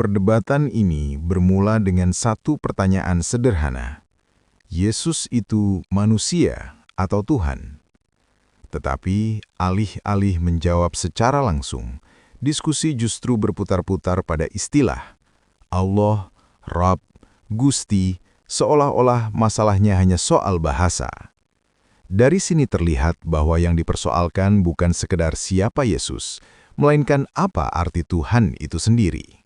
Perdebatan ini bermula dengan satu pertanyaan sederhana. Yesus itu manusia atau Tuhan? Tetapi alih-alih menjawab secara langsung, diskusi justru berputar-putar pada istilah Allah, Rabb, Gusti, seolah-olah masalahnya hanya soal bahasa. Dari sini terlihat bahwa yang dipersoalkan bukan sekedar siapa Yesus, melainkan apa arti Tuhan itu sendiri.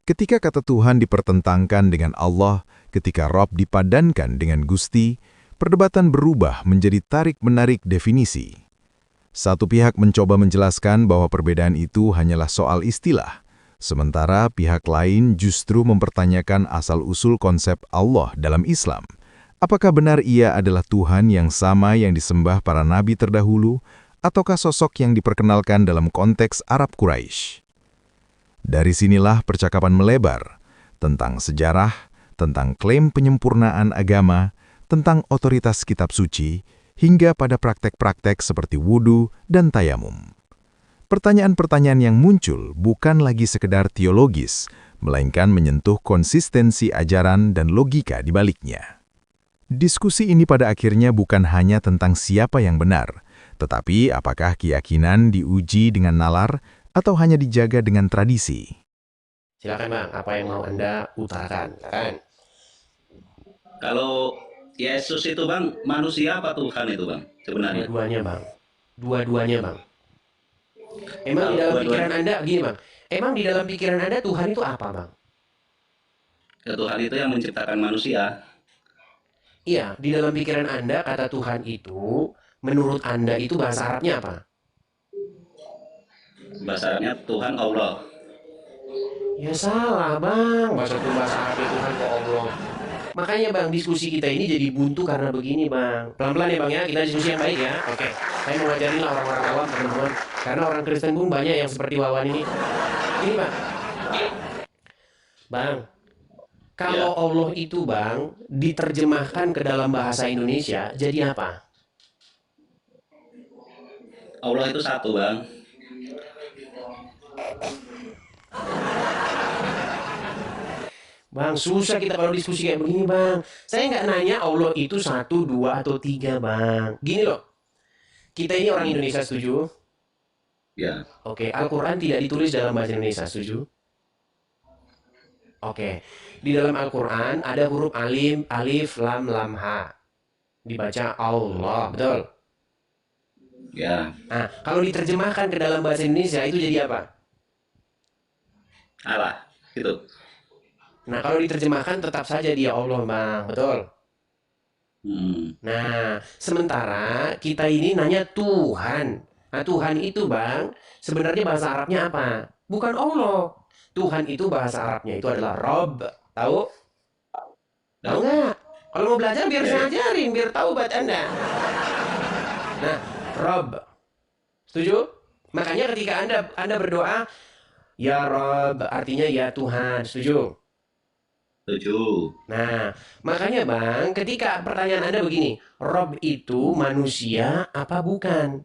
Ketika kata Tuhan dipertentangkan dengan Allah, ketika Rabb dipadankan dengan Gusti, perdebatan berubah menjadi tarik-menarik definisi. Satu pihak mencoba menjelaskan bahwa perbedaan itu hanyalah soal istilah, sementara pihak lain justru mempertanyakan asal-usul konsep Allah dalam Islam. Apakah benar ia adalah Tuhan yang sama yang disembah para nabi terdahulu, ataukah sosok yang diperkenalkan dalam konteks Arab Quraisy? Dari sinilah percakapan melebar tentang sejarah, tentang klaim penyempurnaan agama, tentang otoritas kitab suci, hingga pada praktek-praktek seperti wudhu dan tayamum. Pertanyaan-pertanyaan yang muncul bukan lagi sekedar teologis, melainkan menyentuh konsistensi ajaran dan logika di baliknya. Diskusi ini pada akhirnya bukan hanya tentang siapa yang benar, tetapi apakah keyakinan diuji dengan nalar atau hanya dijaga dengan tradisi. Silakan Bang, apa yang mau Anda utarakan? Silakan. Kalau Yesus itu Bang, manusia apa Tuhan itu Bang sebenarnya? Dua-duanya Bang. Dua-duanya Bang. Emang di dalam pikiran Anda, gini Bang, emang di dalam pikiran Anda Tuhan itu apa Bang? Ya, Tuhan itu yang menciptakan manusia. Iya, di dalam pikiran Anda kata Tuhan itu, menurut Anda itu bahasa Arabnya apa? Bahasa Arabnya Tuhan Allah. Ya salah Bang, bahasa Arabnya Tuhan kok Allah. Makanya Bang, diskusi kita ini jadi buntu karena begini Bang. Pelan-pelan ya Bang ya, kita diskusi yang baik ya. Oke, saya mau ngajarin lah orang-orang awam teman-teman. Karena orang Kristen pun banyak yang seperti Wawan ini. Ini Bang. Bang, kalau Allah itu Bang, diterjemahkan ke dalam bahasa Indonesia, jadi apa? Allah itu satu Bang. Bang, susah kita kalau diskusi kayak begini Bang. Saya nggak nanya Allah itu 1, 2, atau 3 Bang. Gini loh, kita ini orang Indonesia setuju? Ya. Oke, Al-Quran tidak ditulis dalam bahasa Indonesia, setuju? Oke, di dalam Al-Quran ada huruf alif, lam, ha. Dibaca Allah, betul? Ya. Nah, kalau diterjemahkan ke dalam bahasa Indonesia itu jadi apa? Allah, itu. Nah, kalau diterjemahkan tetap saja dia Allah, Bang, betul? Nah, sementara kita ini nanya Tuhan. Nah, Tuhan itu, Bang, sebenarnya bahasa Arabnya apa? Bukan Allah. Tuhan itu bahasa Arabnya itu adalah Rob. Tahu? Tahu nggak? Kalau mau belajar biar saya ajarin, biar tahu buat Anda. Nah, Rob. Setuju? Makanya ketika Anda berdoa, ya Rob, artinya ya Tuhan. Setuju? Setuju. Nah, makanya Bang, ketika pertanyaan Anda begini, Rob itu manusia apa bukan?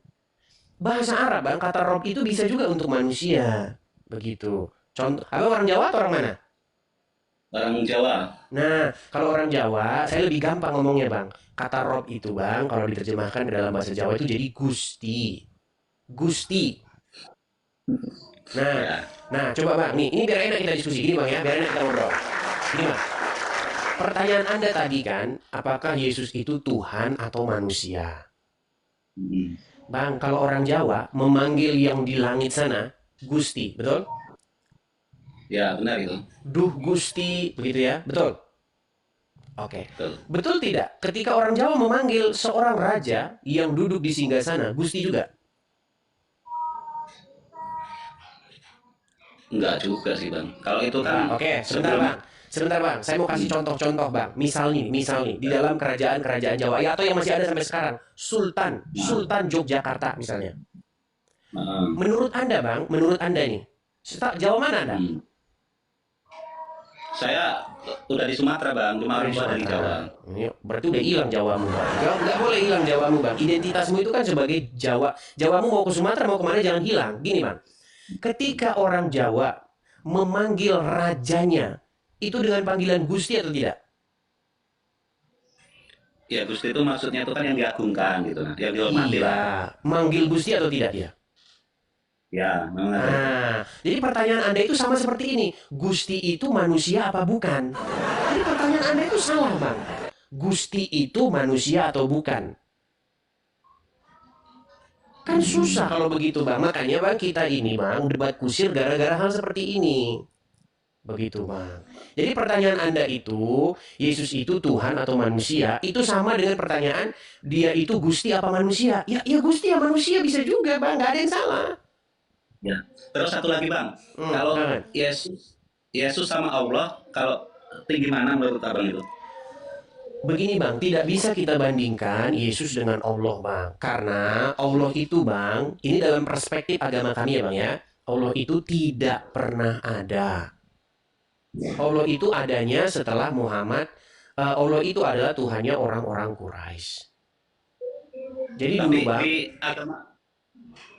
Bahasa Arab Bang, kata Rob itu bisa juga untuk manusia. Begitu. Contoh, abang orang Jawa atau orang mana? Orang Jawa. Nah, kalau orang Jawa, saya lebih gampang ngomongnya Bang. Kata Rob itu Bang, kalau diterjemahkan ke dalam bahasa Jawa itu jadi Gusti. Gusti. Nah, coba Bang, ini biar enak kita diskusi. Gini Bang ya, biar enak kita ngobrol. Gini Bang, pertanyaan Anda tadi kan, apakah Yesus itu Tuhan atau manusia? Bang, kalau orang Jawa memanggil yang di langit sana, Gusti, betul? Ya, benar itu. Duh Gusti, begitu ya, betul? Oke, betul tidak? Ketika orang Jawa memanggil seorang raja yang duduk di singgasana, Gusti juga? Enggak juga sih Bang. Kalau itu kan. Oke, sebentar Bang. Saya mau kasih contoh-contoh Bang. Misal nih, di dalam kerajaan-kerajaan Jawa ya, atau yang masih ada sampai sekarang, Sultan Yogyakarta misalnya. Menurut Anda Bang, menurut Anda nih, Jawa mana Anda? Saya udah di Sumatera Bang, cuma rubah dari Jawa. Ini berarti udah hilang Jawamu Bang. Nggak boleh hilang Jawamu Bang. Identitasmu itu kan sebagai Jawa. Jawamu mau ke Sumatera mau kemana jangan hilang. Gini Bang, ketika orang Jawa memanggil rajanya itu dengan panggilan Gusti atau tidak? Ya Gusti itu maksudnya itu kan yang diagungkan gitu, nah, yang dihormati Iya, lah. manggil Gusti atau tidak dia? Ya, memang ada itu. Nah, jadi pertanyaan Anda itu sama seperti ini. Gusti itu manusia apa bukan? Jadi pertanyaan Anda itu salah, Bang. Gusti itu manusia atau bukan? Kan susah kalau begitu, Bang. Makanya, Bang, kita ini, Bang, debat kusir gara-gara hal seperti ini. Begitu, Bang. Jadi pertanyaan Anda itu, Yesus itu Tuhan atau manusia, itu sama dengan pertanyaan, dia itu Gusti apa manusia? Ya, ya Gusti ya manusia bisa juga, Bang. Nggak ada yang salah. Ya. Terus satu lagi Bang, kalau Jangan. Yesus sama Allah, kalau tinggi mana menurut Abang itu? Begini Bang, tidak bisa kita bandingkan Yesus dengan Allah Bang. Karena Allah itu Bang, ini dalam perspektif agama kami ya Bang ya. Allah itu tidak pernah ada. Allah itu adanya setelah Muhammad. Allah itu adalah Tuhannya orang-orang Quraisy. Jadi dulu Tapi Bang,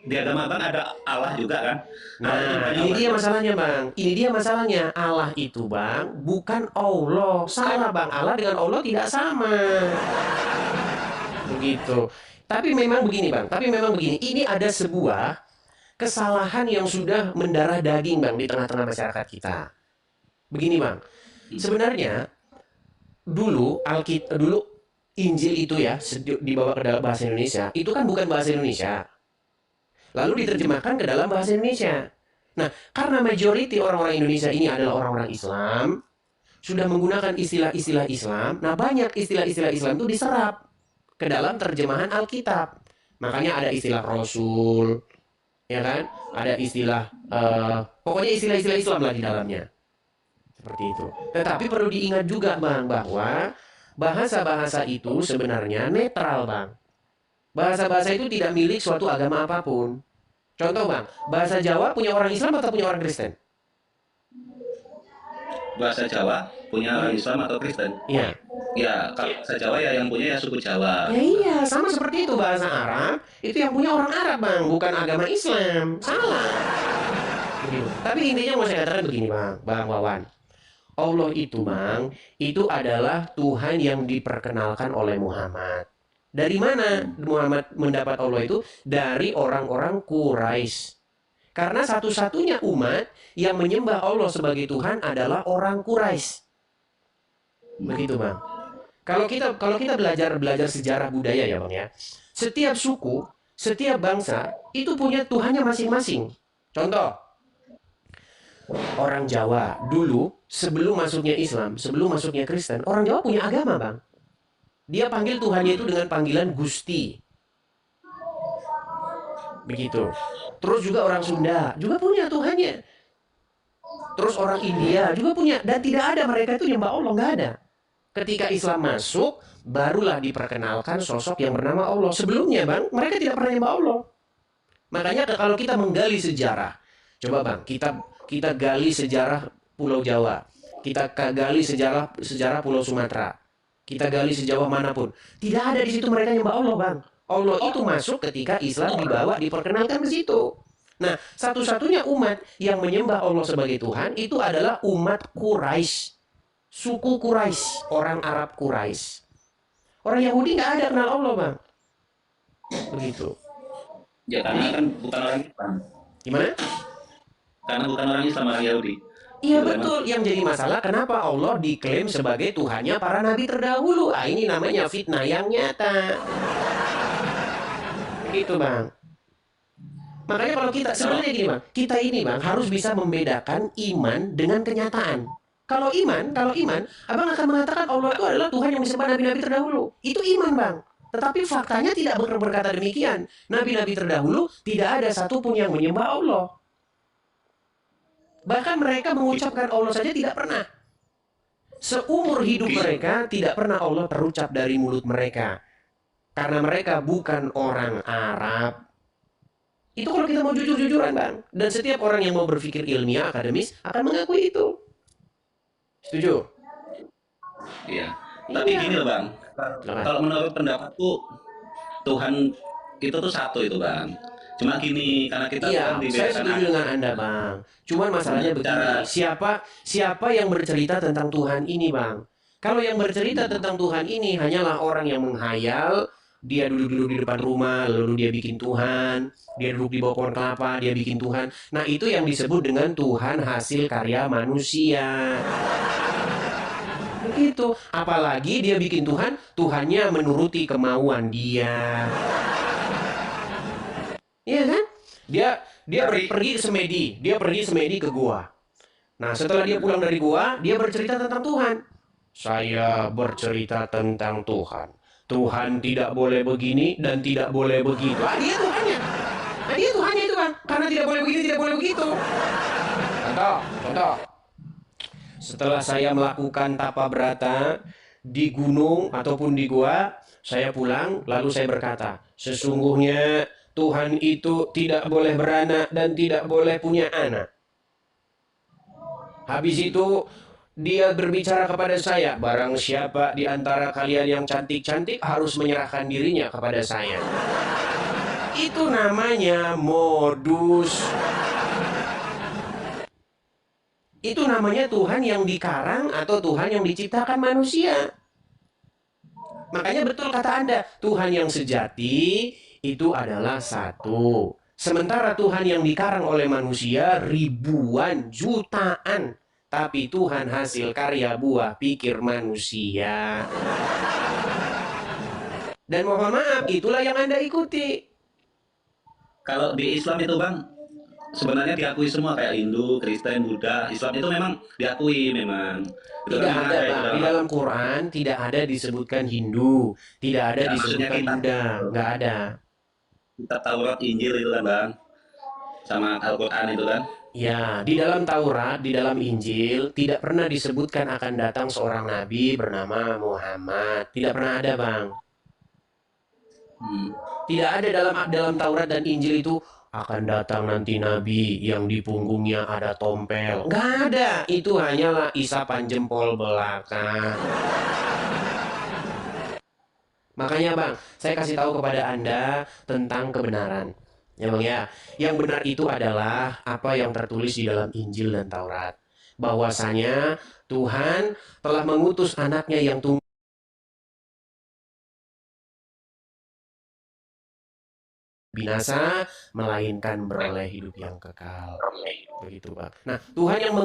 di agama Abang ada Allah juga kan? Allah itu nah banyak ini Allah dia juga. masalahnya Bang. Ini dia masalahnya. Allah itu Bang, bukan Allah. Salah Bang, Allah dengan Allah tidak sama. Begitu. Tapi memang begini Bang, tapi memang begini. Ini ada sebuah kesalahan yang sudah mendarah daging Bang di tengah-tengah masyarakat kita. Begini Bang, sebenarnya dulu Injil itu ya dibawa ke dalam bahasa Indonesia, itu kan bukan bahasa Indonesia. Lalu diterjemahkan ke dalam bahasa Indonesia. Nah, karena majority orang-orang Indonesia ini adalah orang-orang Islam, sudah menggunakan istilah-istilah Islam. Nah, banyak istilah-istilah Islam itu diserap ke dalam terjemahan Alkitab. Makanya ada istilah Rasul, ya kan? Ada istilah, pokoknya istilah-istilah Islam lah di dalamnya. Seperti itu. Tetapi perlu diingat juga, Bang, bahwa bahasa-bahasa itu sebenarnya netral, Bang. Bahasa-bahasa itu tidak milik suatu agama apapun. Contoh, Bang, bahasa Jawa punya orang Islam atau punya orang Kristen? Bahasa Jawa punya orang Islam atau Kristen? Iya. Ya, kalau bahasa Jawa ya yang punya ya suku Jawa. Ya iya, sama seperti itu bahasa Arab, itu yang punya orang Arab, Bang, bukan agama Islam. Salah. Begitu. Tapi intinya mau saya katakan begini, Bang, Bang Wawan. Allah itu, Bang, itu adalah Tuhan yang diperkenalkan oleh Muhammad. Dari mana Muhammad mendapat Allah itu? Dari orang-orang Quraisy. Karena satu-satunya umat yang menyembah Allah sebagai Tuhan adalah orang Quraisy. Begitu, Bang. Kalau kita belajar sejarah budaya ya, Bang ya. Setiap suku, setiap bangsa itu punya Tuhannya masing-masing. Contoh, orang Jawa dulu sebelum masuknya Islam, sebelum masuknya Kristen, orang Jawa punya agama, Bang. Dia panggil Tuhannya itu dengan panggilan Gusti. Begitu. Terus juga orang Sunda juga punya Tuhannya. Terus orang India juga punya. Dan tidak ada mereka itu nyembah Allah, nggak ada. Ketika Islam masuk, barulah diperkenalkan sosok yang bernama Allah. Sebelumnya, Bang, mereka tidak pernah nyembah Allah. Makanya kalau kita menggali sejarah, coba Bang, kita gali sejarah Pulau Jawa. Kita gali sejarah Pulau Sumatera. Kita gali sejauh manapun. Tidak ada di situ mereka nyembah Allah, Bang. Allah itu masuk ketika Islam dibawa, diperkenalkan ke situ. Nah, satu-satunya umat yang menyembah Allah sebagai Tuhan itu adalah umat Quraisy. Suku Quraisy, orang Arab Quraisy. Orang Yahudi nggak ada kenal Allah, Bang. Begitu. Ya karena kan bukan orang Islam. Gimana? Karena bukan orang Islam, orang Yahudi. Iya Gitu kan, Bang? betul. Yang jadi masalah kenapa Allah diklaim sebagai Tuhannya para nabi terdahulu. Ah, ini namanya fitnah yang nyata. Begitu, Bang. Makanya kalau kita sebenarnya gini, Bang, kita ini, Bang, harus bisa membedakan iman dengan kenyataan. Kalau iman, Abang akan mengatakan Allah itu adalah Tuhan yang disembah nabi-nabi terdahulu. Itu iman, Bang. Tetapi faktanya tidak berkata demikian. Nabi-nabi terdahulu tidak ada satupun yang menyembah Allah. Bahkan mereka mengucapkan Allah saja tidak pernah. Seumur hidup mereka tidak pernah Allah terucap dari mulut mereka. Karena mereka bukan orang Arab. Itu kalau kita mau jujur-jujuran, Bang. Dan setiap orang yang mau berpikir ilmiah, akademis, akan mengakui itu. Setuju? Iya. Tapi Iya. gini loh Bang, Silakan. kalau menurut pendapatku Tuhan itu tuh satu itu Bang. Cuma gini, karena kita Iya, kan saya dibiarkan setuju dengan Anda, Bang. Cuman masalahnya begini, siapa yang bercerita tentang Tuhan ini, Bang? Kalau yang bercerita tentang Tuhan ini hanyalah orang yang menghayal, dia duduk-duduk di depan rumah, lalu dia bikin Tuhan, dia duduk di bawah pohon kelapa, dia bikin Tuhan. Nah, itu yang disebut dengan Tuhan hasil karya manusia. Begitu. Apalagi dia bikin Tuhan, Tuhannya menuruti kemauan dia. Iya kan? Dia pergi semedi, dia pergi semedi ke gua. Nah, setelah dia pulang dari gua, dia bercerita tentang Tuhan. Saya bercerita tentang Tuhan. Tuhan tidak boleh begini dan tidak boleh begitu. Ah, dia Tuhannya. Ah, dia Tuhannya itu, Bang. Karena tidak boleh begini, tidak boleh begitu. Contoh. Setelah saya melakukan tapa berata di gunung ataupun di gua, saya pulang lalu saya berkata, sesungguhnya Tuhan itu tidak boleh beranak dan tidak boleh punya anak. Habis itu dia berbicara kepada saya, barang siapa di antara kalian yang cantik-cantik harus menyerahkan dirinya kepada saya. Itu namanya modus. Itu namanya Tuhan yang dikarang atau Tuhan yang diciptakan manusia. Makanya betul kata Anda, Tuhan yang sejati itu adalah satu. Sementara Tuhan yang dikarang oleh manusia ribuan, jutaan. Tapi Tuhan hasil karya buah pikir manusia. Dan mohon maaf, itulah yang Anda ikuti. kalau di Islam itu Bang, sebenarnya diakui semua kayak Hindu, Kristen, Buddha, Islam itu memang diakui memang. Itu Tidak kan memang ada, ada itu Bang. Di dalam dalam Quran tidak ada disebutkan Hindu, tidak ada ya, maksudnya disebutkan kita Buddha, nggak ada. kitab Taurat, Injil itu kan Bang, sama Al-Quran itu kan. Ya, di dalam Taurat, di dalam Injil, tidak pernah disebutkan akan datang seorang nabi bernama Muhammad. Tidak pernah ada, Bang. Hmm. Tidak ada dalam Taurat dan Injil itu akan datang nanti nabi yang di punggungnya ada tompel. Nggak ada. Itu hanyalah isapan jempol belaka. Makanya, Bang, saya kasih tahu kepada Anda tentang kebenaran. Ya, Bang ya. Yang benar itu adalah apa yang tertulis di dalam Injil dan Taurat. Bahwasanya Tuhan telah mengutus anaknya yang tunggal binasa, melainkan beroleh hidup yang kekal. Begitu, Bang. Nah, Tuhan yang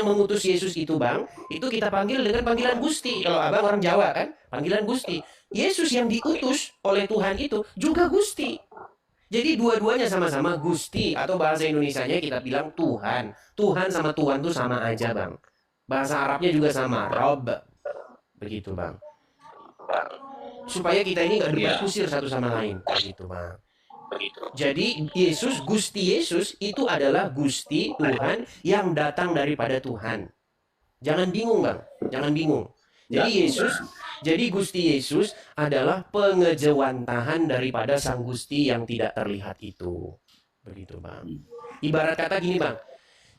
mengutus Yesus itu, Bang, itu kita panggil dengan panggilan Gusti. Kalau Abang orang Jawa kan, panggilan Gusti. Yesus yang diutus oleh Tuhan itu juga Gusti. Jadi dua-duanya sama-sama Gusti, atau bahasa Indonesianya kita bilang Tuhan. Tuhan sama Tuhan tuh sama aja, Bang. Bahasa Arabnya juga sama, Rob. Begitu, Bang. Supaya kita ini nggak debat Ya, kusir satu sama lain. Begitu, Bang. Jadi Gusti Yesus itu adalah Gusti Tuhan yang datang daripada Tuhan. Jangan bingung, Bang. Jangan bingung. ya, Jadi Gusti Yesus adalah pengejawantahan daripada Sang Gusti yang tidak terlihat itu. Begitu, Bang. Ibarat kata gini, Bang.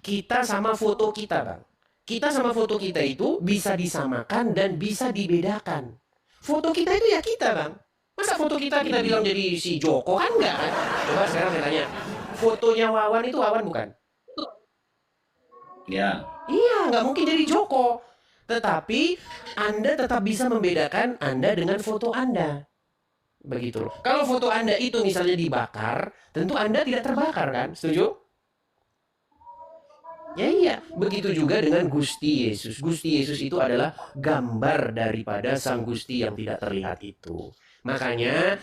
Kita sama foto kita, Bang. Kita sama foto kita itu bisa disamakan dan bisa dibedakan. Foto kita itu ya kita, Bang. Masa foto kita bilang jadi si Joko kan enggak kan? Coba sekarang saya tanya. Fotonya Wawan itu Wawan bukan? ya. Iya, nggak mungkin jadi Joko. Tetapi Anda tetap bisa membedakan Anda dengan foto Anda. Begitu. Kalau foto Anda itu misalnya dibakar, tentu Anda tidak terbakar kan? Setuju? Ya iya, begitu juga dengan Gusti Yesus. Gusti Yesus itu adalah gambar daripada Sang Gusti yang tidak terlihat itu. Makanya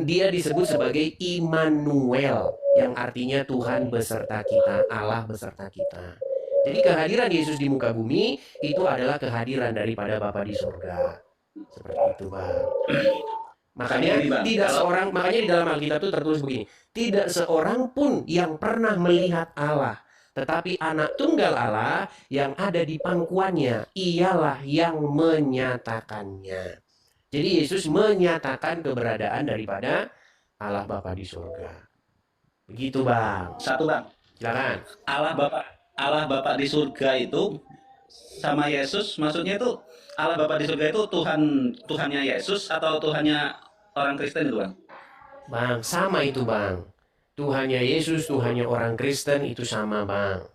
dia disebut sebagai Immanuel, yang artinya Tuhan beserta kita, Allah beserta kita. Jadi kehadiran Yesus di muka bumi itu adalah kehadiran daripada Bapa di surga. Seperti itu, Bang. Makanya Ini Bang, makanya di dalam Alkitab itu tertulis begini, tidak seorang pun yang pernah melihat Allah. Tetapi anak tunggal Allah yang ada di pangkuannya, ialah yang menyatakannya. Jadi Yesus menyatakan keberadaan daripada Allah Bapa di surga. Begitu, Bang. Satu Bang, Silakan. Allah Bapa di surga itu sama Yesus, maksudnya itu Allah Bapa di surga itu Tuhannya Yesus atau Tuhannya orang Kristen itu Bang? Bang, sama itu, Bang. Tuhannya Yesus, Tuhannya orang Kristen itu sama, Bang.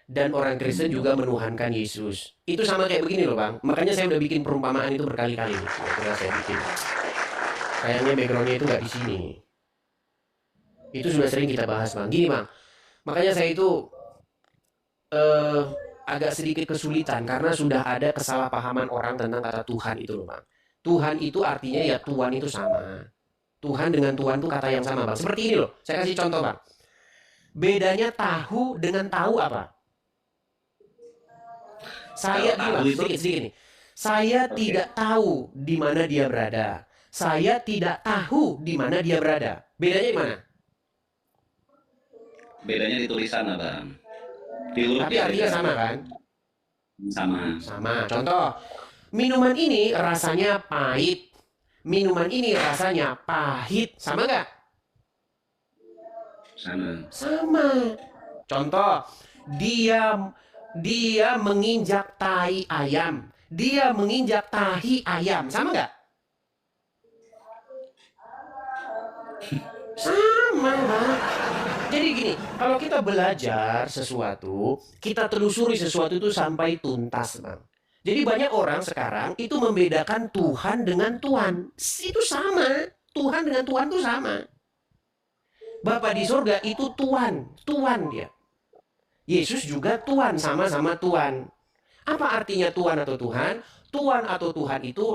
Dan orang Kristen juga menuhankan Yesus. Itu sama kayak begini loh, Bang. Makanya saya udah bikin perumpamaan itu berkali-kali. Setelah saya bikin. Kayaknya backgroundnya itu nggak di sini. Itu sudah sering kita bahas, Bang. Gini, Bang. Makanya saya itu eh, agak sedikit kesulitan karena sudah ada kesalahpahaman orang tentang kata Tuhan itu loh, Bang. Tuhan itu artinya ya Tuhan itu sama. Tuhan dengan Tuhan itu kata yang sama, Bang. Seperti ini loh. Saya kasih contoh, Bang. Bedanya tahu dengan tahu apa? Saya Kalau tahu itu sedikit nih. Saya oke. tidak tahu di mana dia berada. Saya tidak tahu di mana dia berada. Bedanya di mana? Bedanya di tulisan abang. Di huruf Tapi dia artinya beda. sama kan? Sama. Sama. Contoh, minuman ini rasanya pahit. Minuman ini rasanya pahit. Sama nggak? Sama. Sama. Contoh, dia dia menginjak tahi ayam. Dia menginjak tahi ayam. Sama nggak? Sama, Bang. Jadi gini, kalau kita belajar sesuatu, kita telusuri sesuatu itu sampai tuntas, Bang. Jadi banyak orang sekarang itu membedakan Tuhan dengan Tuhan. Itu sama. Tuhan dengan Tuhan itu sama. Bapa di surga itu Tuhan. Tuhan dia. Yesus juga Tuhan, sama-sama Tuhan. Apa artinya Tuhan atau Tuhan? Tuhan atau Tuhan itu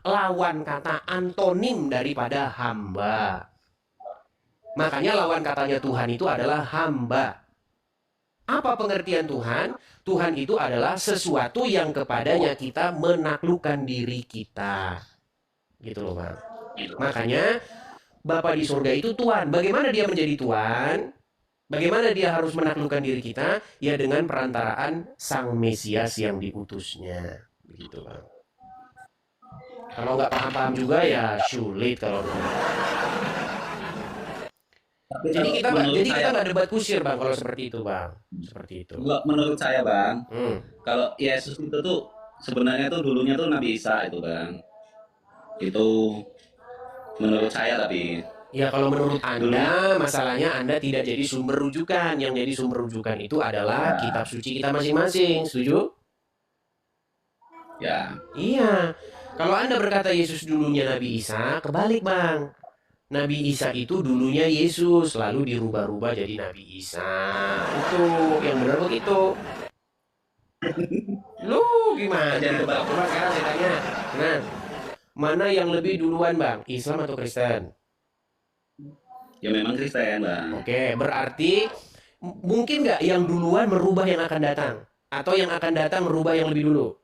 lawan kata antonim daripada hamba. Makanya lawan katanya Tuhan itu adalah hamba. Apa pengertian Tuhan? Tuhan itu adalah sesuatu yang kepadanya kita menaklukkan diri kita. Gitu loh, Bang. Makanya Bapa di surga itu Tuhan. Bagaimana dia menjadi Tuhan? Bagaimana dia harus menaklukkan diri kita? Ya dengan perantaraan Sang Mesias yang diutusnya. Begitu, Bang. Kalau nggak paham-paham juga ya sulit kalau Tapi jadi kalau kita menurut jadi kita saya, nggak debat kusir, Bang, kalau seperti itu, Bang. Seperti itu. menurut saya bang, Hmm. kalau Yesus itu tuh sebenarnya tuh dulunya tuh Nabi Isa itu bang. Itu menurut saya tapi Ya kalau menurut dulunya Anda, masalahnya Anda tidak jadi sumber rujukan. Yang jadi sumber rujukan itu adalah ya, kitab suci kita masing-masing. Setuju? ya. Iya. Kalau Anda berkata Yesus dulunya Nabi Isa, kebalik, Bang. Nabi Isa itu dulunya Yesus, lalu dirubah-rubah jadi Nabi Isa. Itu yang benar begitu. Lu gimana? Jadi kebalik. Coba sekarang saya tanya. Nah, mana yang lebih duluan, Bang? Islam atau Kristen? Ya memang Kristen bang. Oke, berarti mungkin nggak yang duluan merubah yang akan datang? Atau yang akan datang merubah yang lebih dulu?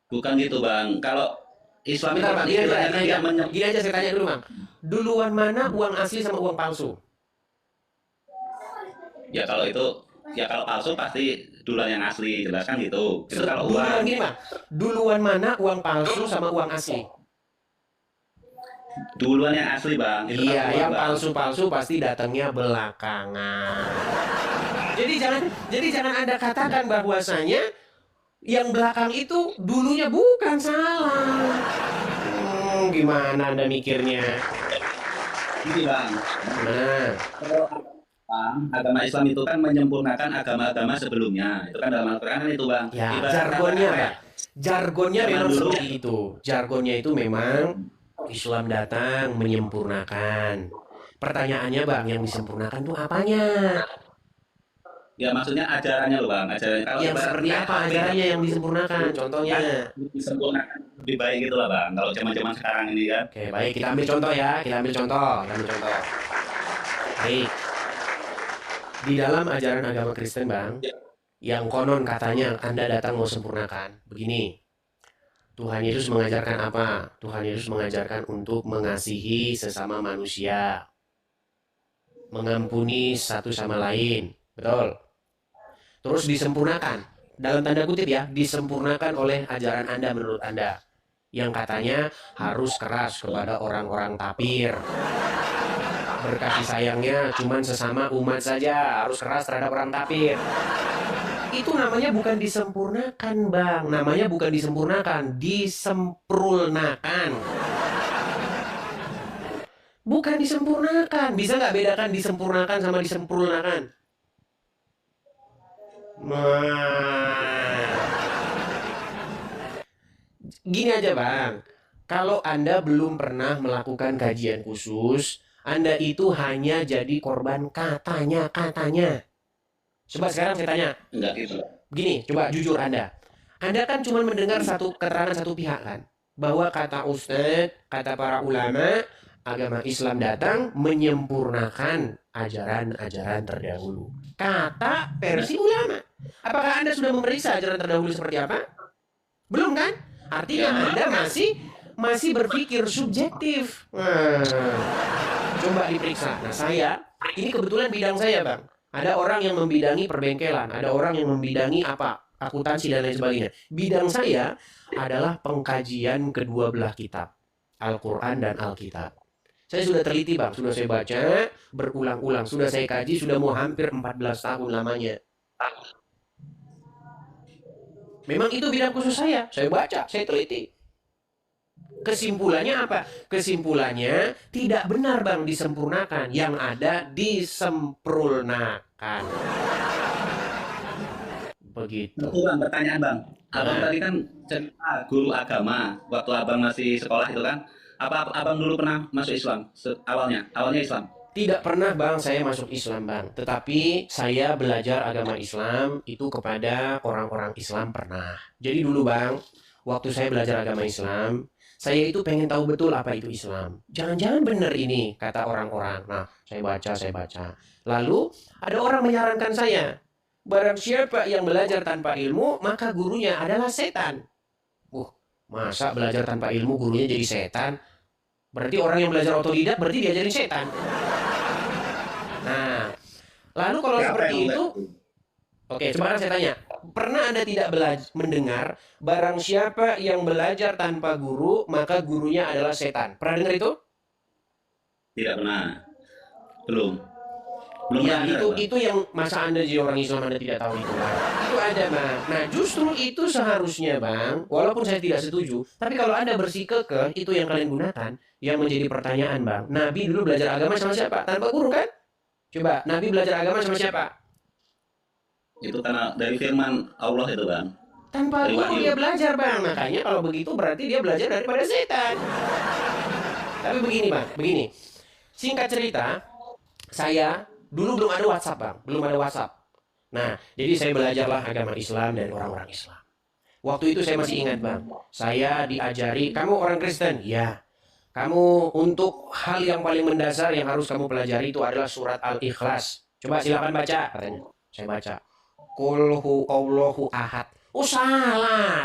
Bukan gitu bang. Kalau Islam itu Bentar, kan Bang, gini aja, istilahnya kan dia gini aja saya tanya dulu, Bang. Duluan mana uang asli sama uang palsu? ya kalau itu ya kalau palsu pasti duluan yang asli jelas kan gitu. Itu kalau Duluan uang gini, Bang. Duluan mana uang palsu sama uang asli? duluan yang asli bang. Itu kalau Iya, uang yang bang. palsu-palsu pasti datangnya belakangan. Jadi jangan Anda katakan bahwasanya yang belakang itu dulunya bukan salah. Gimana Anda mikirnya? Gini bang. Nah, Kalau agama Islam itu kan menyempurnakan agama-agama sebelumnya. Itu kan dalam Al-Quran kan itu bang. ya Ibarat jargonnya, kata apa ya? Pak. Jargonnya Zaman memang dulu seperti itu. Jargonnya itu memang Islam datang menyempurnakan. Pertanyaannya, Bang, yang disempurnakan tuh apanya? ya maksudnya ajarannya loh bang. Ajarannya kalau Yang ibarat seperti kayak apa HP ajarannya yang disempurnakan? Contohnya. kan disempurnakan lebih baik gitu lah bang. Kalau zaman-zaman sekarang ini kan. Oke, baik, kita ambil contoh ya. Kita ambil contoh. Baik, di dalam ajaran agama Kristen, Bang, yang konon katanya Anda datang mau sempurnakan. Begini, Tuhan Yesus mengajarkan apa? Tuhan Yesus mengajarkan untuk mengasihi sesama manusia, mengampuni satu sama lain. Betul. Terus disempurnakan. Dalam tanda kutip ya, disempurnakan oleh ajaran Anda menurut Anda. Yang katanya harus keras kepada orang-orang tapir. Berkasih sayangnya cuman sesama umat saja, harus keras terhadap orang tapir. Itu namanya bukan disempurnakan, Bang. Namanya bukan disempurnakan, disempurnakan. Bukan disempurnakan. Bisa nggak bedakan disempurnakan sama disempurnakan? Nah, gini aja Bang. Kalau Anda belum pernah melakukan kajian khusus, Anda itu hanya jadi korban katanya-katanya. Coba sekarang saya tanya, Enggak gitu. begini, coba jujur Anda. Anda kan cuma mendengar satu keterangan satu pihak kan? Bahwa kata Ustadz, kata para ulama, agama Islam datang menyempurnakan ajaran-ajaran terdahulu. Kata versi ulama. Apakah Anda sudah memeriksa ajaran terdahulu seperti apa? Belum kan? Artinya Anda masih berpikir subjektif. Nah, coba diperiksa. Nah, ini kebetulan bidang saya, Bang. Ada orang yang membidangi perbengkelan, ada orang yang membidangi apa? Akuntansi dan lain sebagainya. Bidang saya adalah pengkajian kedua belah kitab, Al-Quran dan Alkitab. Saya sudah teliti, Bang. Sudah saya baca berulang-ulang. Sudah saya kaji, sudah mau hampir 14 tahun lamanya. Memang itu bidang khusus saya. Saya baca, saya teliti. Kesimpulannya apa? Kesimpulannya tidak benar Bang disempurnakan. Yang ada disempurnakan. Begitu. Itu Bang, pertanyaan Bang. Abang Nah, tadi kan cerita guru agama waktu Abang masih sekolah itu kan. Apa Abang dulu pernah masuk Islam awalnya Islam? tidak pernah Bang saya masuk Islam Bang. Tetapi saya belajar agama Islam itu kepada orang-orang Islam pernah. Jadi dulu Bang, waktu saya belajar agama Islam, saya itu pengen tahu betul apa itu Islam. Jangan-jangan benar ini, kata orang-orang. Nah, saya baca. Lalu, ada orang menyarankan saya, barang siapa yang belajar tanpa ilmu, maka gurunya adalah setan. Masa belajar tanpa ilmu gurunya jadi setan? Berarti orang yang belajar otodidak berarti diajarin setan. Nah, lalu kalau Siapa seperti yang itu, oke, coba saya tanya. Pernah Anda tidak mendengar barang siapa yang belajar tanpa guru, maka gurunya adalah setan? Pernah dengar itu? Tidak pernah. Belum. Belum Ya, pernah Bang. itu yang masa Anda jadi orang Islam Anda tidak tahu itu, Bang. Itu ada, Bang. Nah, justru itu seharusnya, Bang, walaupun saya tidak setuju, tapi kalau Anda bersikukuh, itu yang kalian gunakan, yang menjadi pertanyaan, Bang. Nabi dulu belajar agama sama siapa? Tanpa guru, kan? Coba, Nabi belajar agama sama siapa? Itu karena dari firman Allah itu Bang. Tanpa Dari guru wahyu. dia belajar, Bang. Makanya kalau begitu berarti dia belajar daripada setan. Tapi begini, Bang, begini. Singkat cerita, saya dulu belum ada WhatsApp, Bang. Belum ada WhatsApp. Nah, jadi saya belajarlah agama Islam dari orang-orang Islam. Waktu itu saya masih ingat, Bang. Saya diajari, kamu orang Kristen? Ya. Kamu untuk hal yang paling mendasar yang harus kamu pelajari itu adalah surat Al-Ikhlas. Coba silakan baca, katanya. Saya baca. Qul huwallahu ahad. Oh, salah.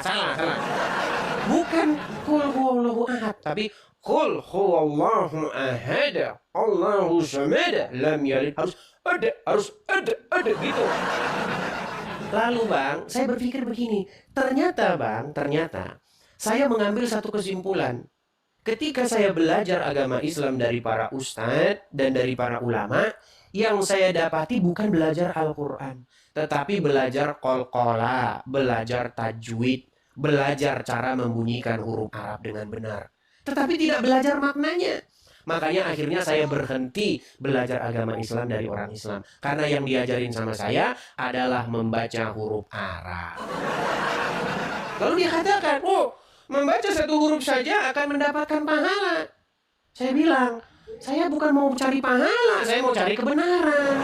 Bukan qul huwallahu ahad, tapi qul huwallahu ahad. Allahu samad. Lam yalid. Harus ada gitu. Lalu Bang, saya berpikir begini. Ternyata Bang, saya mengambil satu kesimpulan. Ketika saya belajar agama Islam dari para ustadz dan dari para ulama, yang saya dapati bukan belajar Al-Quran, tetapi belajar qalqalah, belajar tajwid, belajar cara membunyikan huruf Arab dengan benar. Tetapi tidak belajar maknanya. Makanya akhirnya saya berhenti belajar agama Islam dari orang Islam. Karena yang diajarin sama saya adalah membaca huruf Arab. Lalu dia katakan, membaca satu huruf saja akan mendapatkan pahala. Saya bilang, saya bukan mau cari pahala, saya mau cari kebenaran.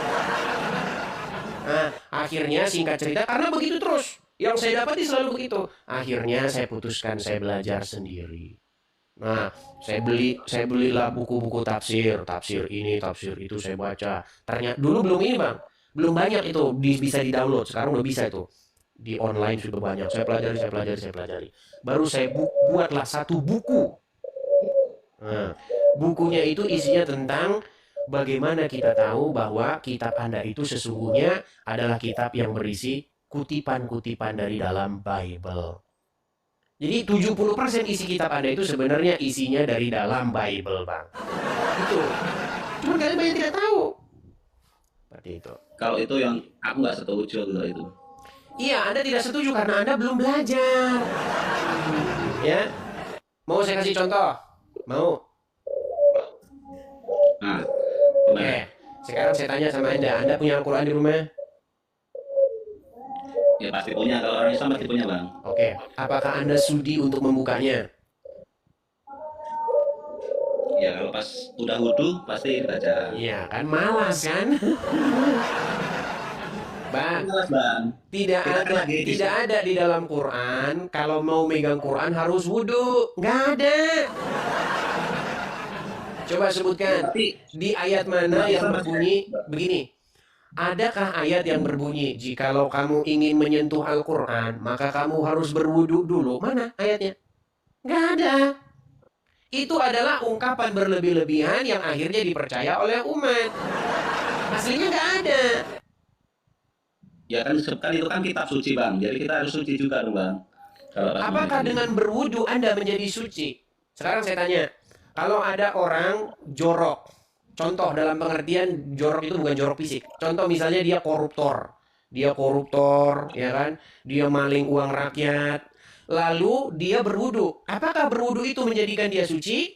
Nah, akhirnya singkat cerita, karena begitu terus, yang saya dapati selalu begitu. Akhirnya saya putuskan saya belajar sendiri. Nah, saya belilah buku-buku tafsir ini, tafsir itu saya baca. Ternyata dulu belum ini, Bang. Belum banyak itu bisa di-download. Sekarang udah bisa itu. Di online sudah banyak. Saya pelajari. Baru saya buatlah satu buku. Nah, bukunya itu isinya tentang bagaimana kita tahu bahwa kitab Anda itu sesungguhnya adalah kitab yang berisi kutipan-kutipan dari dalam Bible. Jadi 70% isi kitab Anda itu sebenarnya isinya dari dalam Bible, Bang. Itu. Cuma kalian banyak tidak tahu. Seperti itu. Kalau itu yang aku nggak setuju kalau itu. Iya, Anda tidak setuju karena Anda belum belajar. Ya. Mau saya kasih contoh? Mau? Nah, Oke, gimana? sekarang saya tanya sama Anda punya Al-Quran di rumah? Ya pasti punya, kalau orang Islam pasti punya bang. Oke, apakah Anda sudi untuk membukanya? Ya kalau pas udah wudhu pasti baca. Iya kan, malas kan? Bang, Jelas bang. tidak Kita kan ada, lagi tidak ada di dalam Quran kalau mau megang Quran harus wudhu. Nggak ada. Coba sebutkan tapi di ayat mana yang berbunyi begini. Adakah ayat yang berbunyi jikalau kamu ingin menyentuh Al-Quran maka kamu harus berwudhu dulu? Mana ayatnya? Nggak ada. Itu adalah ungkapan berlebih-lebihan yang akhirnya dipercaya oleh umat. Aslinya nggak ada. ya kan itu kan kitab suci bang, jadi kita harus suci juga dong bang. Kalau pas mau Apakah megang itu. dengan berwudhu Anda menjadi suci? Sekarang saya tanya, kalau ada orang jorok, contoh dalam pengertian jorok itu bukan jorok fisik. Contoh misalnya dia koruptor, ya kan? Dia maling uang rakyat. Lalu dia berwudhu. Apakah berwudhu itu menjadikan dia suci?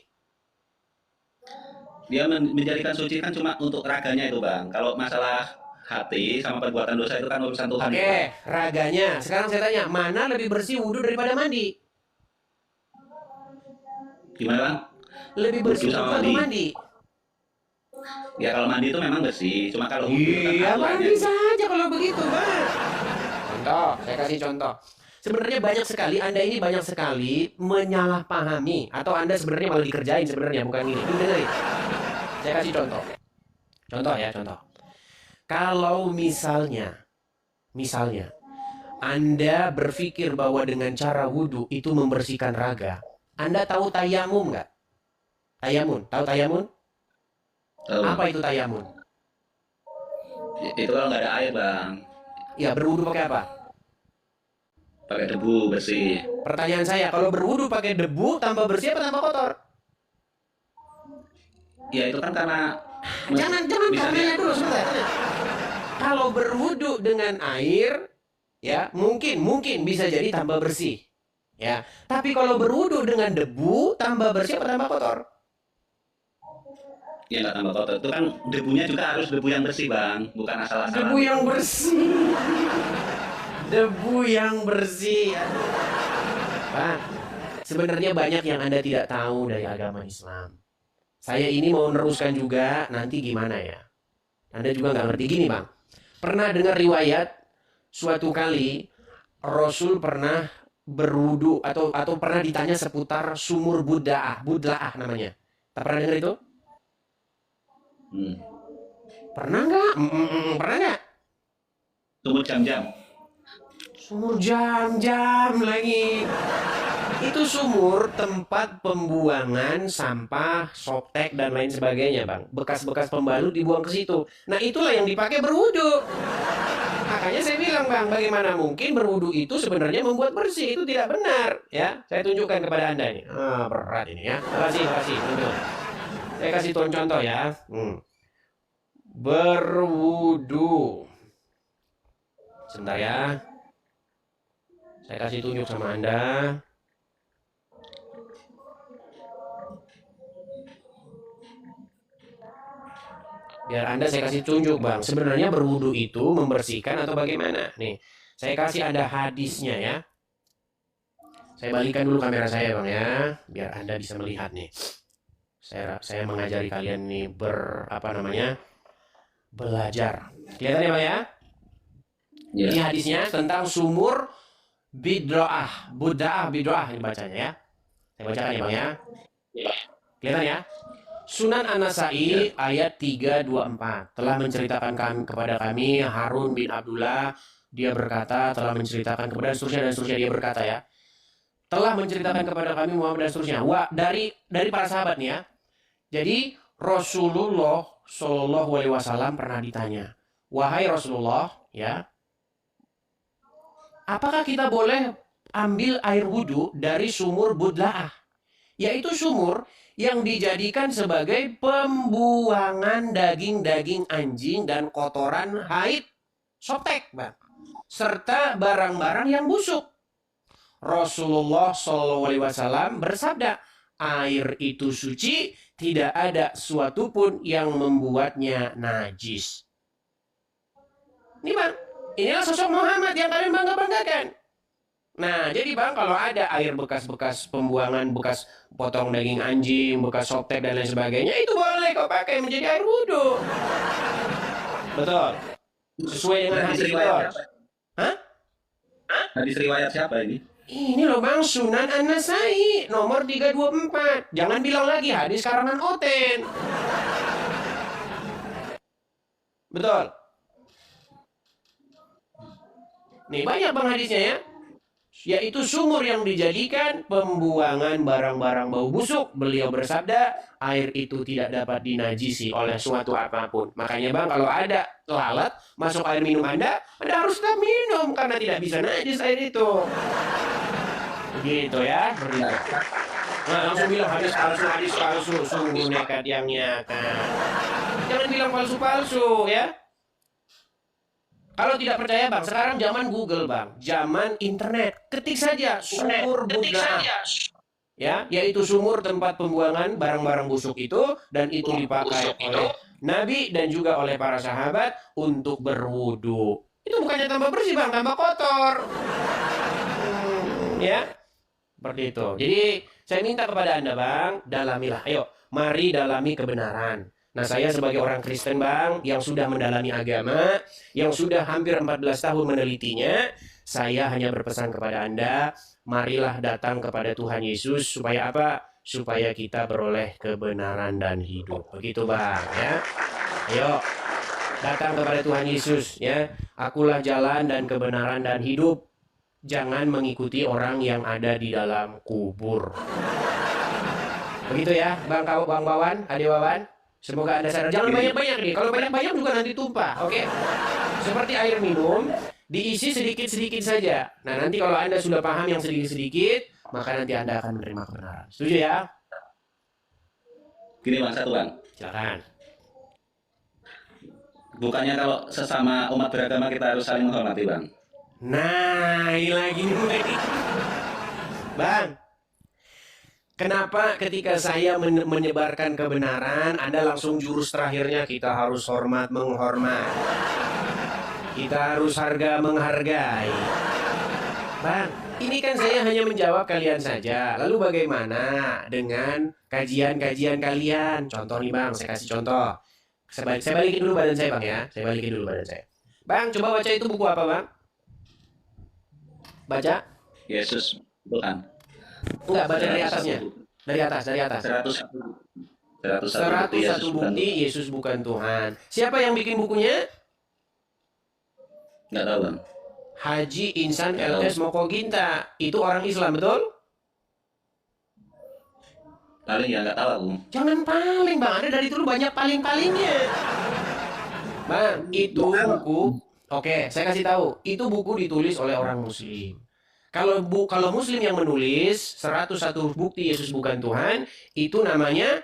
Dia menjadikan suci kan cuma untuk raganya itu bang. Kalau masalah hati sama perbuatan dosa itu kan urusan Tuhan itu Oke, bang. raganya. Sekarang saya tanya, mana lebih bersih wudhu daripada mandi? Gimana bang? Lebih Wudhu bersih wudhu sama atau mandi. mandi? Ya kalau mandi itu memang bersih, cuma kalau wudhu itu kan Iya, aturannya mandi itu. saja kalau begitu, Bang. Contoh, saya kasih contoh. Sebenarnya banyak sekali, Anda ini banyak sekali menyalahpahami. Atau Anda sebenarnya malah dikerjain sebenarnya, bukan ini. Ini dengerin. Saya kasih contoh. Contoh ya, contoh. Kalau misalnya, Anda berpikir bahwa dengan cara wudhu itu membersihkan raga. Anda tahu tayamum nggak? Tayamun, tahu tayamun? Tahu. Apa itu tayamun? Itu kalau nggak ada air bang, Ya, berwudhu pakai apa? pakai debu bersih. Pertanyaan saya, kalau berwudhu pakai debu, tambah bersih apa tambah kotor? Ya itu kan karena Jangan bisa tanya dulu sebentar. Kalau berwudhu dengan air, ya mungkin bisa jadi tambah bersih, ya. Tapi kalau berwudhu dengan debu, tambah bersih apa tambah kotor? ya nggak tambah kotor. Itu kan debunya juga harus debu yang bersih bang, bukan asal-asalan. Debu yang bersih. Debu yang bersih. Aduh. Pak, sebenarnya banyak yang Anda tidak tahu dari agama Islam. Saya ini mau meneruskan juga, nanti gimana ya? Anda juga nggak ngerti gini, Bang. Pernah dengar riwayat suatu kali Rasul pernah berwudu atau pernah ditanya seputar sumur Budla'ah namanya. Tak pernah dengar itu? Hmm. Pernah nggak? Pernah nggak? Tunggu jam-jam. Sumur jam-jam lagi. Itu sumur tempat pembuangan sampah, softtek dan lain sebagainya, Bang. Bekas-bekas pembalut dibuang ke situ. Nah, itulah yang dipakai berwudu. Makanya saya bilang, Bang, bagaimana mungkin berwudu itu sebenarnya membuat bersih? Itu tidak benar, ya. Saya tunjukkan kepada Anda ini. Berat ini ya. Kasih. Tunjuk. Saya kasih contoh ya. Berwudu. Sebentar ya. Saya kasih tunjuk sama Anda. Biar Anda saya kasih tunjuk, Bang. Sebenarnya berwudu itu membersihkan atau bagaimana? Nih, saya kasih Anda hadisnya ya. Saya balikan dulu kamera saya, Bang ya, biar Anda bisa melihat nih. Saya mengajari kalian nih belajar. Kelihatan ya, Bang ya? Ya. Ini hadisnya tentang sumur Budla'ah ini bacanya ya. Saya bacakan ya, Bang ya. Kelihatan ya? Sunan An-Nasai ayat 324 telah menceritakan kepada kami Harun bin Abdullah, dia berkata, telah menceritakan kepada dan seterusnya dia berkata ya. Telah menceritakan kepada kami Muhammad dan seterusnya. Dari para sahabat nih ya. Jadi Rasulullah Shallallahu Alaihi Wasallam pernah ditanya, wahai Rasulullah, ya, apakah kita boleh ambil air wudhu dari sumur Budla'ah? Yaitu sumur yang dijadikan sebagai pembuangan daging-daging anjing dan kotoran haid, softtek, Bang, serta barang-barang yang busuk. Rasulullah SAW bersabda, Air itu suci, tidak ada suatu pun yang membuatnya najis. Ini bang, inilah sosok Muhammad yang kalian bangga-banggakan. Nah, jadi bang, kalau ada air bekas-bekas pembuangan, bekas potong daging anjing, bekas softtek dan lain sebagainya, itu boleh kau pakai menjadi air wudhu. Betul. Sesuai dengan hadis betul. Hah? Hadis riwayat siapa ini? Ini loh bang, Sunan An-Nasai, nomor 324. Jangan bilang lagi hadis karangan Oten. Betul. Nih banyak bang hadisnya ya. Yaitu sumur yang dijadikan pembuangan barang-barang bau busuk. Beliau bersabda, air itu tidak dapat dinajisi oleh suatu apapun. Makanya bang, kalau ada lalat masuk air minum Anda harus tetap minum karena tidak bisa najis air itu. Begitu ya, berita. Nah, langsung bilang hadis palsu, sungguh nekat yang nyata. Jangan bilang palsu-palsu ya. Kalau tidak percaya bang, sekarang zaman Google bang, zaman internet, ketik saja sumur Buddha, ya, yaitu sumur tempat pembuangan barang-barang busuk itu, dan itu dipakai oleh Nabi dan juga oleh para sahabat untuk berwudu. Itu bukannya tambah bersih bang, tambah kotor, ya, seperti itu. Jadi saya minta kepada Anda bang, dalamilah, ayo, mari dalami kebenaran. Nah, saya sebagai orang Kristen bang, yang sudah mendalami agama, yang sudah hampir 14 tahun menelitinya, saya hanya berpesan kepada Anda, marilah datang kepada Tuhan Yesus, supaya apa? Supaya kita beroleh kebenaran dan hidup. Begitu bang, ya. Ayo, datang kepada Tuhan Yesus, ya. Akulah jalan dan kebenaran dan hidup. Jangan mengikuti orang yang ada di dalam kubur. Begitu ya, Bang Wawan, Ade Wawan. Semoga Anda sadar. Jangan banyak-banyak nih. Kalau banyak-banyak juga nanti tumpah. Oke? Seperti air minum, diisi sedikit-sedikit saja. Nah, nanti kalau Anda sudah paham yang sedikit-sedikit, maka nanti Anda akan menerima kebenaran. Setuju ya? Gini bang, satu bang. Silakan. Bukannya kalau sesama umat beragama kita harus saling menghormati bang? Nah, ini lagi nih. Bang, kenapa ketika saya menyebarkan kebenaran, Anda langsung jurus terakhirnya kita harus hormat menghormat. Kita harus harga menghargai. Bang, ini kan saya hanya menjawab kalian saja. Lalu bagaimana dengan kajian-kajian kalian? Contoh nih bang, saya kasih contoh. Saya balikin dulu badan saya bang ya. Saya balikin dulu badan saya. Bang, coba baca itu buku apa bang? Baca? Yesus Tuhan. Enggak, baca dari atasnya. Dari atas. 101 bukti Yesus bukan Tuhan. Siapa yang bikin bukunya? Nggak tahu bang. Haji Insan LS Mokoginta. Itu orang Islam, betul? Paling ya nggak tahu aku. Jangan paling bang, Anda dari dulu banyak paling-palingnya. Bang, itu buku. Oke, saya kasih tahu. Itu buku ditulis oleh orang Muslim. Kalau Muslim yang menulis 101 bukti Yesus bukan Tuhan, itu namanya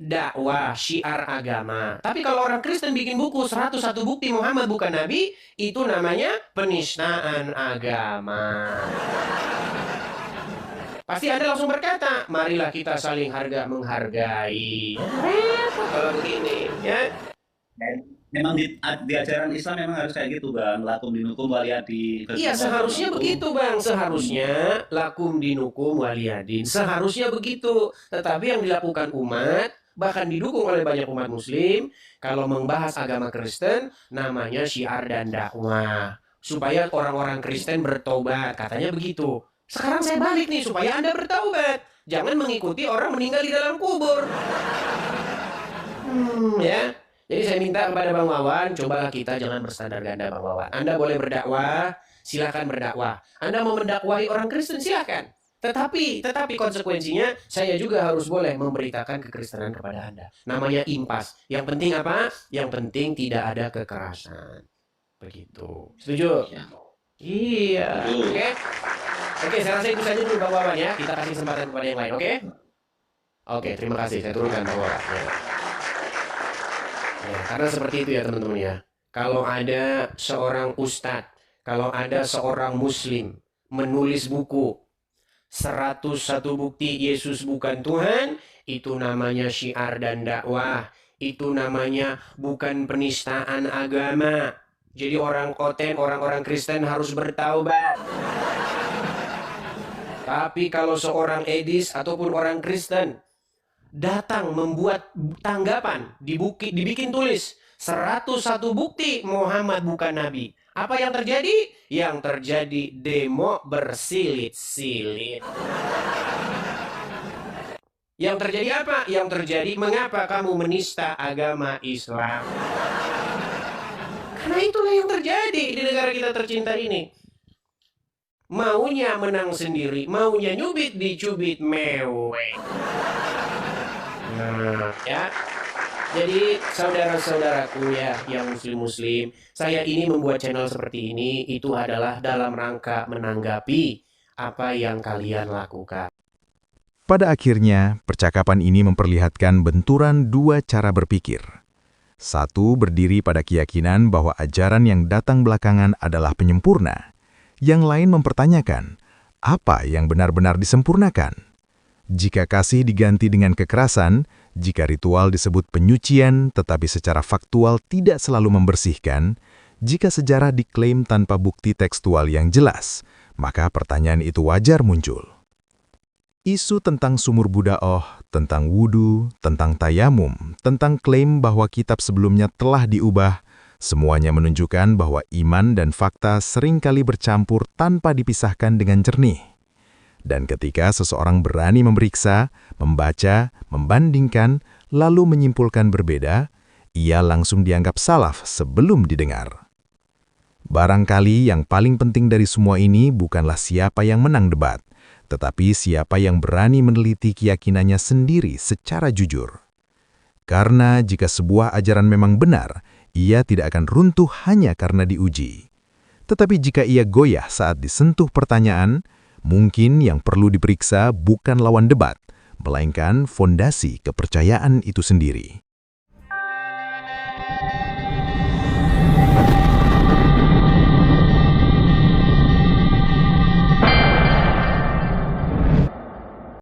dakwah syiar agama. Tapi kalau orang Kristen bikin buku 101 bukti Muhammad bukan Nabi, itu namanya penistaan agama. Pasti Anda langsung berkata, marilah kita saling harga menghargai. Kalau begini, ya. Memang di ajaran Islam memang harus kayak gitu bang. Lakum dinukum waliyadin. Iya, seharusnya begitu bang. Seharusnya lakum dinukum waliyadin. Seharusnya begitu. Tetapi yang dilakukan umat, bahkan didukung oleh banyak umat Muslim, kalau membahas agama Kristen, namanya syiar dan dakwah. Supaya orang-orang Kristen bertobat. Katanya begitu. Sekarang saya balik nih, supaya Anda bertaubat. Jangan mengikuti orang meninggal di dalam kubur. Ya. Jadi saya minta kepada Bang Wawan, cobalah kita jangan berstandar ganda Bang Wawan. Anda boleh berdakwah, silakan berdakwah. Anda mau mendakwahi orang Kristen, silakan. Tetapi konsekuensinya, saya juga harus boleh memberitakan kekristenan kepada Anda. Namanya impas. Yang penting apa? Yang penting tidak ada kekerasan. Begitu. Setuju? Ya. Iya. Oke, saya rasa itu saja dulu Bang Wawan ya. Kita kasih kesempatan kepada yang lain, oke? Oke, terima kasih. Saya turunkan Bang Wawan. Ya, karena seperti itu ya teman-teman ya. Kalau ada seorang ustadz, kalau ada seorang muslim menulis buku 101 bukti Yesus bukan Tuhan, itu namanya syiar dan dakwah. Itu namanya bukan penistaan agama. Jadi orang orang Kristen harus bertaubat. Tapi kalau seorang ateis ataupun orang Kristen datang membuat tanggapan, dibikin tulis 101 bukti Muhammad bukan nabi. Apa yang terjadi? Yang terjadi demo bersilit-silit. Yang terjadi apa? Yang terjadi mengapa kamu menista agama Islam? Karena itulah yang terjadi di negara kita tercinta ini. Maunya menang sendiri, maunya nyubit dicubit mewek. Nah, ya. Jadi saudara-saudaraku ya yang muslim-muslim, saya ini membuat channel seperti ini itu adalah dalam rangka menanggapi apa yang kalian lakukan. Pada akhirnya, percakapan ini memperlihatkan benturan dua cara berpikir. Satu berdiri pada keyakinan bahwa ajaran yang datang belakangan adalah penyempurna. Yang lain mempertanyakan, apa yang benar-benar disempurnakan? Jika kasih diganti dengan kekerasan, jika ritual disebut penyucian tetapi secara faktual tidak selalu membersihkan, jika sejarah diklaim tanpa bukti tekstual yang jelas, maka pertanyaan itu wajar muncul. Isu tentang sumur Buddha, tentang wudu, tentang tayamum, tentang klaim bahwa kitab sebelumnya telah diubah, semuanya menunjukkan bahwa iman dan fakta seringkali bercampur tanpa dipisahkan dengan jernih. Dan ketika seseorang berani memeriksa, membaca, membandingkan, lalu menyimpulkan berbeda, ia langsung dianggap salaf sebelum didengar. Barangkali yang paling penting dari semua ini bukanlah siapa yang menang debat, tetapi siapa yang berani meneliti keyakinannya sendiri secara jujur. Karena jika sebuah ajaran memang benar, ia tidak akan runtuh hanya karena diuji. Tetapi jika ia goyah saat disentuh pertanyaan, mungkin yang perlu diperiksa bukan lawan debat, melainkan fondasi kepercayaan itu sendiri.